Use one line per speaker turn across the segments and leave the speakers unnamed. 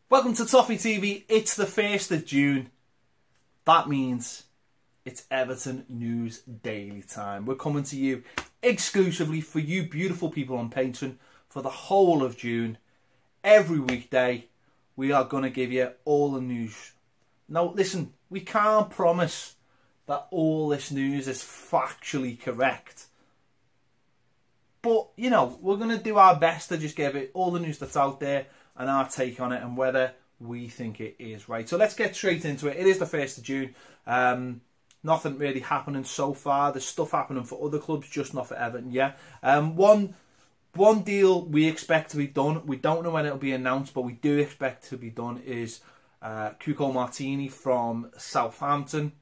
Welcome to Toffee TV. It's the 1st of June. That means it's Everton News Daily time. We're coming to you exclusively for you beautiful people on Patreon for the whole of June. Every weekday, we are going to give you all the news. Now, listen, we can't promise that all this news is factually correct. But, you know, we're going to do our best to just give it all the news that's out there and our take on it and whether we think it is right. So let's get straight into it. It is the 1st of June. Nothing really happening so far. There's stuff happening for other clubs, just not for Everton, yeah. One deal we expect to be done. We don't know when it'll be announced, but we do expect to be done is Cuco Martini from Southampton,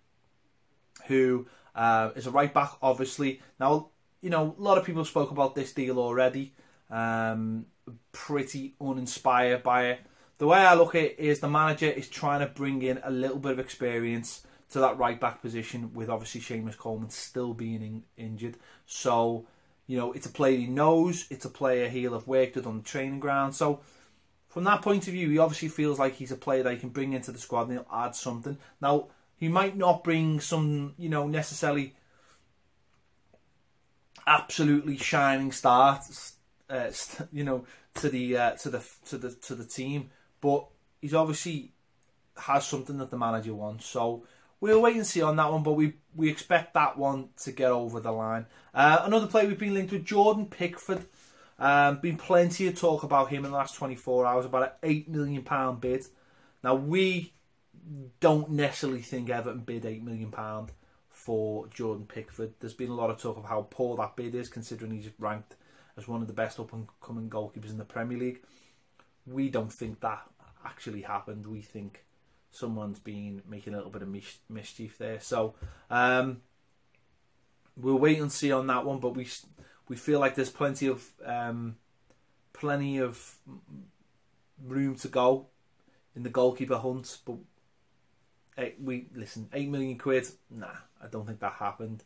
who is a right back, obviously. Now, you know, a lot of people spoke about this deal already. Pretty uninspired by it. The way I look at it is the manager is trying to bring in a little bit of experience to that right back position, with obviously Seamus Coleman still being injured. So, you know, it's a player he knows, it's a player he'll have worked with on the training ground. So from that point of view, he obviously feels like he's a player that he can bring into the squad and he'll add something. Now, he might not bring some, you know, necessarily absolutely shining stars, you know, to the team, but he's obviously has something that the manager wants. So we'll wait and see on that one, but we expect that one to get over the line. Another player we've been linked with, Jordan Pickford. Been plenty of talk about him in the last 24 hours, about an £8 million bid. Now, we don't necessarily think Everton bid £8 million for Jordan Pickford. There's been a lot of talk of how poor that bid is, considering he's ranked as one of the best up-and-coming goalkeepers in the Premier League. We don't think that actually happened. We think someone's been making a little bit of mischief there. So we'll wait and see on that one. But we feel like there's plenty of room to go in the goalkeeper hunt. But listen, £8 million, nah, I don't think that happened.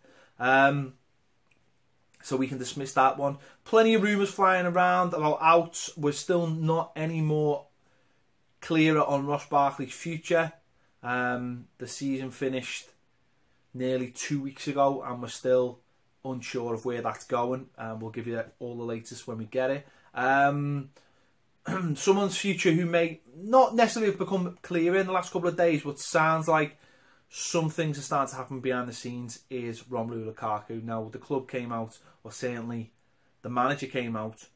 So we can dismiss that one. Plenty of rumours flying around about outs. We're still not any more clearer on Ross Barkley's future. The season finished nearly 2 weeks ago and we're still unsure of where that's going. We'll give you all the latest when we get it. Someone's future who may not necessarily have become clearer in the last couple of days, but sounds like some things are starting to happen behind the scenes, is Romelu Lukaku. Now, the club came out, or certainly the manager came out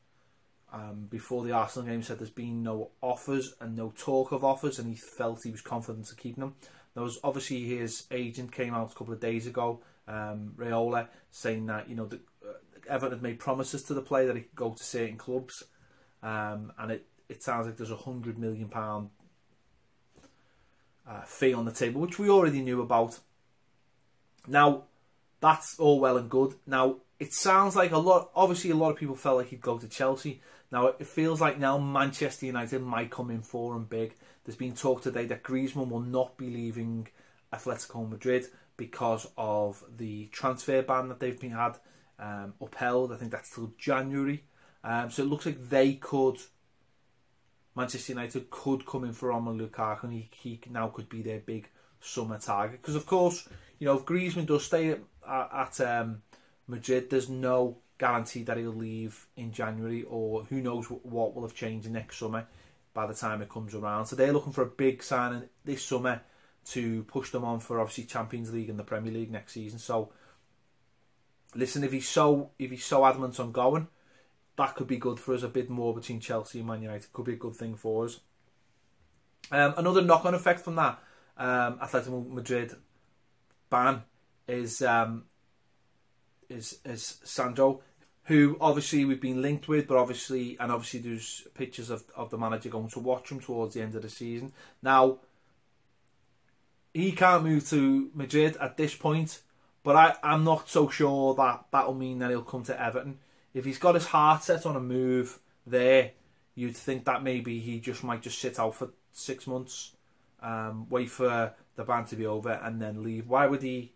before the Arsenal game, said there's been no offers and no talk of offers, and he felt he was confident of keeping them. There was obviously his agent came out a couple of days ago, Raiola, saying that, you know, Everton had made promises to the player that he could go to certain clubs, and it sounds like there's £100 million fee on the table, which we already knew about. Now, that's all well and good. Now, it sounds like obviously a lot of people felt like he'd go to Chelsea. Now, it feels like now Manchester United might come in for him big. There's been talk today that Griezmann will not be leaving Atletico Madrid because of the transfer ban that they've been had upheld. I think that's till January. So it looks like Manchester United could come in for Romelu Lukaku, and he now could be their big summer target. Because, of course, you know, if Griezmann does stay at Madrid, there's no guarantee that he'll leave in January, or who knows what will have changed next summer by the time it comes around. So they're looking for a big signing this summer to push them on for, obviously, Champions League and the Premier League next season. So, listen, if he's so adamant on going, that could be good for us. A bit more between Chelsea and Man United could be a good thing for us. Another knock-on effect from that Atletico Madrid ban is Sandro, who obviously we've been linked with, but obviously there's pictures of the manager going to watch him towards the end of the season. Now, he can't move to Madrid at this point, but I'm not so sure that that'll mean that he'll come to Everton. If he's got his heart set on a move there, you'd think that maybe he might just sit out for 6 months, wait for the ban to be over, and then leave. Why would he,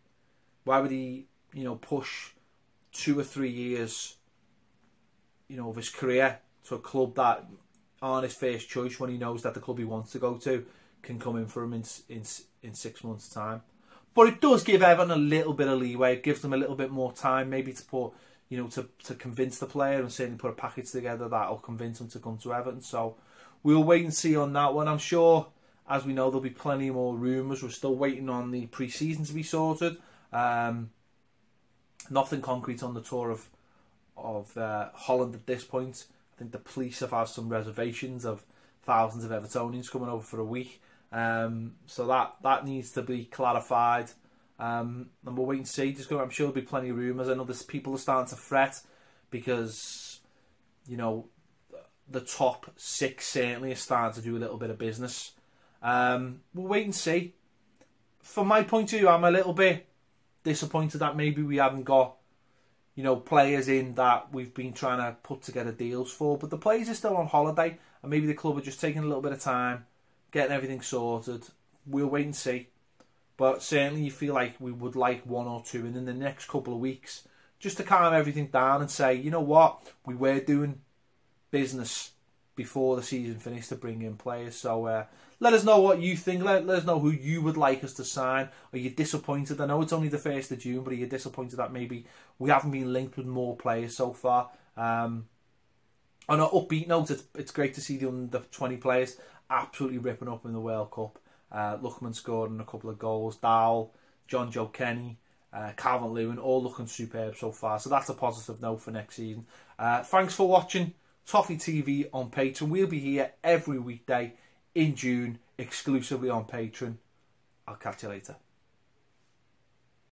you know, push 2 or 3 years, you know, of his career to a club that aren't his first choice when he knows that the club he wants to go to can come in for him in 6 months' time. But it does give Everton a little bit of leeway. It gives them a little bit more time, maybe to put, you know, to convince the player and certainly put a package together that'll convince him to come to Everton. So we'll wait and see on that one. I'm sure, as we know, there'll be plenty more rumours. We're still waiting on the pre-season to be sorted. Nothing concrete on the tour of Holland at this point. I think the police have had some reservations of thousands of Evertonians coming over for a week. So that needs to be clarified. And we'll wait and see. I'm sure there'll be plenty of rumours. I know there's people are starting to fret because, you know, the top 6 certainly are starting to do a little bit of business. We'll wait and see. From my point of view, I'm a little bit disappointed that maybe we haven't got, you know, players in that we've been trying to put together deals for. But the players are still on holiday, and maybe the club are just taking a little bit of time, getting everything sorted. We'll wait and see. But certainly you feel like we would like 1 or 2 in the next couple of weeks, just to calm everything down and say, you know what, we were doing business before the season finished to bring in players. So let us know what you think. Let us know who you would like us to sign. Are you disappointed? I know it's only the 1st of June, but are you disappointed that maybe we haven't been linked with more players so far? On an upbeat note, it's great to see the under 20 players absolutely ripping up in the World Cup. Lookman scoring a couple of goals. Dowell, John Joe Kenny, Calvert-Lewin, all looking superb so far. So that's a positive note for next season. Thanks for watching Toffee TV on Patreon. We'll be here every weekday in June, exclusively on Patreon. I'll catch you later.